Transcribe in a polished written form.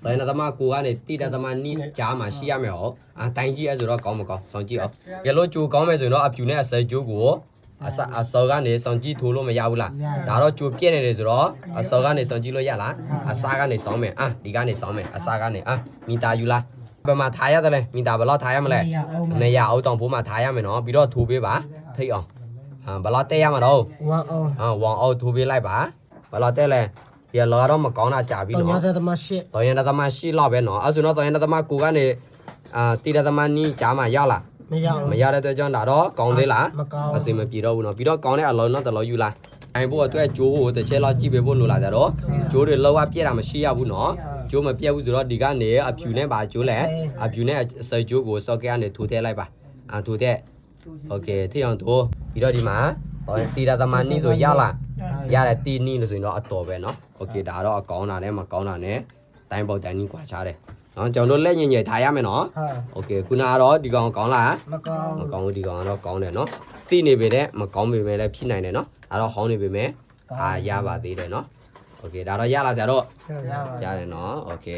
တိုင်းနာသမကိုကနေတိတသမနီကြားမှာရှိရမယ်ဟောတိုင်းကြီးအဲဆိုတော့ကောင်းမကောင်းဆောင်ကြည့်အောင်ကဲလို့ကြိုကောင်းမယ်ဆိုရင်တော့အဖြူနဲ့အစဲကြိုးကိုအစောကနေဆောင်ကြည့်ထိုးလို့မရဘူးလားဒါတော့ကြိုပြည့်နေတယ်ဆိုတော့အစောကနေဆောင်ကြည့်လို့ရလားအစားကနေဆောင်းမယ်ဒီကနေဆောင်းမယ်အစားကနေမီတာယူလားဘယ်မှာထားရတယ်လဲမီတာဘယ်လောက်ထားရမလဲနေရအောင်တောင်ဖို့မှာထားရမယ်နော်ပြီးတော့ထိုးပေးပါထိတ်အောင်ဘယ်လောက်တက်ရမှာတော့ဝမ်အောင်ထိုးပေးလိုက်ပါဘယ်လောက်တက်လဲပြလောတော့မကောင်းတာကြာပြီနော်တော်ရင်တမရှိလောက်ပဲနော်အဲဆိုတော့တော်ရင်တမကိုကနေတိတသမနီကြားမှာရောက်လားမရတဲ့အတွက်ကြောင့်ဒါတော့ကောင်းသေးလားအစင်မပြေတော့ဘူးနော်ပြီးတော့ကောင်းတဲ့အလုံးတော့တလုံးယူလိုက်အိုင်ဖို့အတွက်ဂျိုးကိုတစ်ချက်လောက်ကြည့်ပေးဖို့လိုလာကြတော့ဂျိုးတွေလောက်ပြက်တာမရှိရဘူးနော်ဂျိုးမပြက်ဘူးဆိုတော့ဒီကနေအဖြူနဲ့ပါဂျိုးလဲအဖြူနဲ့ဆယ်ဂျိုးကိုစော့ကဲကနေထိုးထည့်လိုက်ပါထိုးထည့်โอเคထိအောင်ထိုးပြီးတော့ဒီမှာတီတာသမနီဆိုရလားရတယ်တီနီလို့ဆိုရင်တော့အတော်ပဲနော်โอเคဒါတော့အကောင်းတာနဲ့မကောင်းတာနဲ့တိုင်းပေါက်တိုင်းနီးကွာချတယ်နော်ကျွန်တော်တို့လက်ညင်ညယ်ထားရမယ်နော်โอเคခုနကတော့ဒီကောင်ကောင်းလားမကောင်းဘူးဒီကောင်ကတော့ကောင်းတယ်နော်သိနေပေတဲ့မကောင်းပေမဲ့လည်းဖြစ်နိုင်တယ်နော်ဒါတော့ဟောင်းနေပေမဲ့ရပါသေးတယ်နော်โอเคဒါတော့ရလားဆရာတို့ရတယ်နော်โอเค